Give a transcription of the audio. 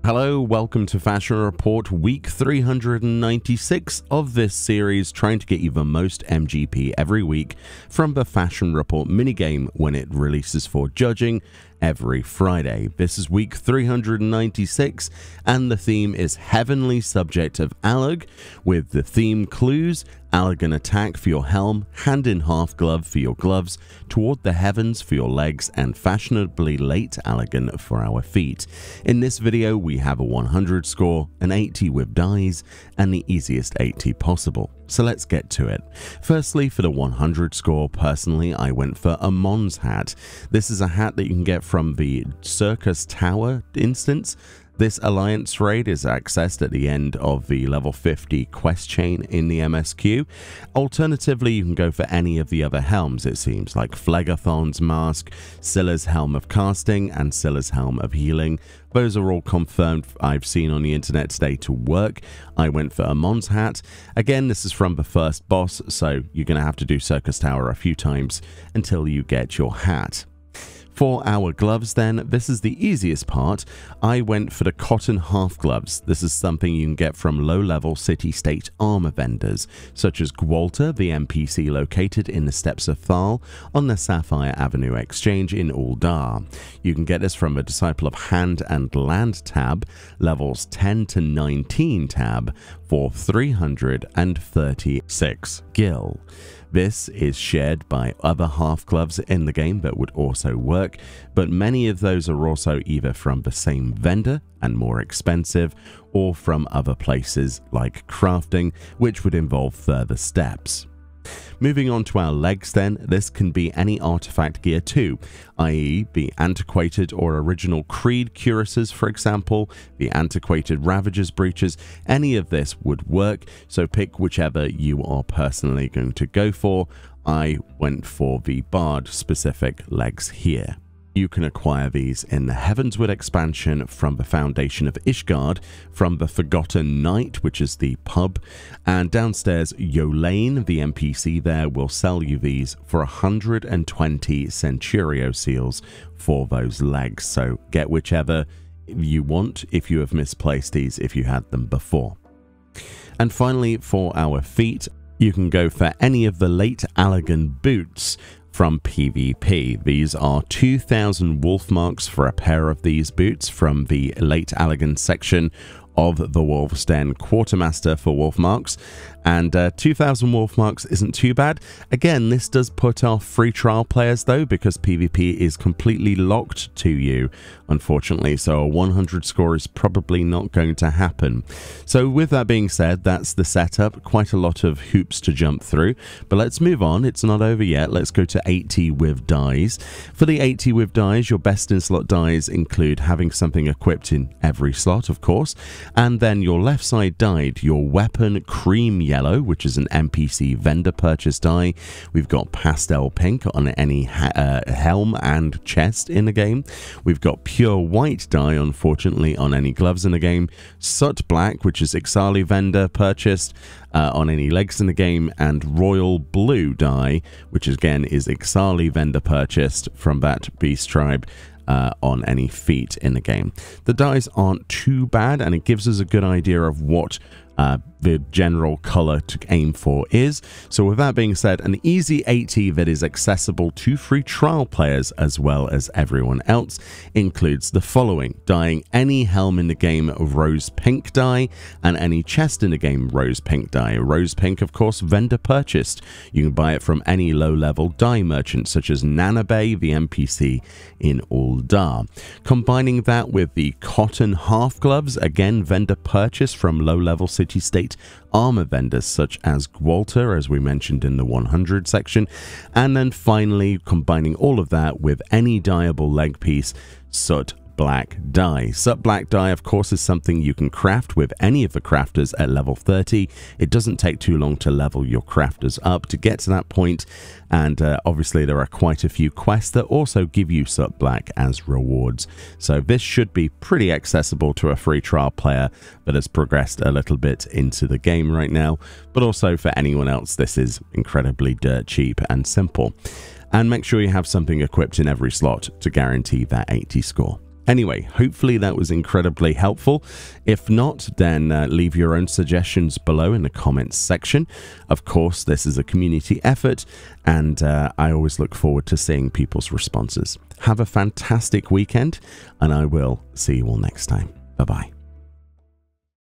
Hello, welcome to Fashion Report week 396 of this series, trying to get you the most MGP every week from the Fashion Report minigame when it releases for judging every Friday. This is week 396 and the theme is Heavenly Subject of Allag, with the theme clues: Allagan attack for your helm, hand in half glove for your gloves, toward the heavens for your legs, and fashionably late Allagan for our feet. In this video we have a 100 score, an 80 with dies, and the easiest 80 possible. So let's get to it. Firstly, for the 100 score, personally I went for a Mons hat. This is a hat that you can get from the Circus Tower instance. This Alliance raid is accessed at the end of the level 50 quest chain in the MSQ. Alternatively, you can go for any of the other helms, it seems, like Phlegethon's Mask, Scylla's Helm of Casting, and Scylla's Helm of Healing. Those are all confirmed, I've seen on the internet today, to work. I went for a Mons hat. Again, this is from the first boss, so you're going to have to do Circus Tower a few times until you get your hat. For our gloves then, this is the easiest part. I went for the cotton half gloves. This is something you can get from low-level city-state armor vendors, such as Gwalter, the NPC located in the Steppes of Thal on the Sapphire Avenue Exchange in Uldar. You can get this from a Disciple of Hand and Land tab, levels 10 to 19 tab, for 336 gil. This is shared by other half gloves in the game that would also work, but many of those are also either from the same vendor and more expensive, or from other places like crafting, which would involve further steps. Moving on to our legs then, this can be any artifact gear too, i.e. the antiquated or original Creed cuirasses, for example, the antiquated Ravager's breeches. Any of this would work, so pick whichever you are personally going to go for. I went for the Bard specific legs here. You can acquire these in the Heavensward expansion from the Foundation of Ishgard, from the Forgotten Knight, which is the pub, and downstairs Yolaine, the NPC there, will sell you these for 120 Centurio seals for those legs, so get whichever you want if you have misplaced these if you had them before. And finally, for our feet, you can go for any of the late Allagan boots from PvP. These are 2,000 wolf marks for a pair of these boots from the late Allagan section of the Wolf's Den Quartermaster for wolf marks, and 2,000 wolf marks isn't too bad. Again, this does put off free trial players though, because PvP is completely locked to you, unfortunately, so a 100 score is probably not going to happen. So with that being said, that's the setup. Quite a lot of hoops to jump through, but let's move on. It's not over yet. Let's go to 80 with dies. For the 80 with dies, your best in slot dies include having something equipped in every slot, of course, and then your left side die, your weapon cream yellow, which is an NPC vendor purchase die. We've got pastel pink on any helm and chest in the game. We've got pure white die, unfortunately, on any gloves in the game. Soot black, which is Ixali vendor purchased on any legs in the game, and royal blue die, which again is Ixali vendor purchased from that beast tribe, on any feet in the game. The dies aren't too bad, and it gives us a good idea of what the general color to aim for is. So with that being said, an easy 80 that is accessible to free trial players as well as everyone else includes the following: dyeing any helm in the game rose pink dye, and any chest in the game rose pink dye. Rose pink, of course, vendor purchased. You can buy it from any low level dye merchant such as Nanabe, the NPC in Uldar. Combining that with the cotton half gloves, again vendor purchase from low level city-state armor vendors such as Gwalter, as we mentioned in the 100 section, and then finally combining all of that with any dyeable leg piece, soot black dye. Soot black dye, of course, is something you can craft with any of the crafters at level 30. It doesn't take too long to level your crafters up to get to that point, and obviously there are quite a few quests that also give you soot black as rewards. So this should be pretty accessible to a free trial player that has progressed a little bit into the game right now, but also for anyone else this is incredibly dirt cheap and simple. And make sure you have something equipped in every slot to guarantee that 80 score. Anyway, hopefully that was incredibly helpful. If not, then leave your own suggestions below in the comments section. Of course, this is a community effort, and I always look forward to seeing people's responses. Have a fantastic weekend, and I will see you all next time. Bye-bye.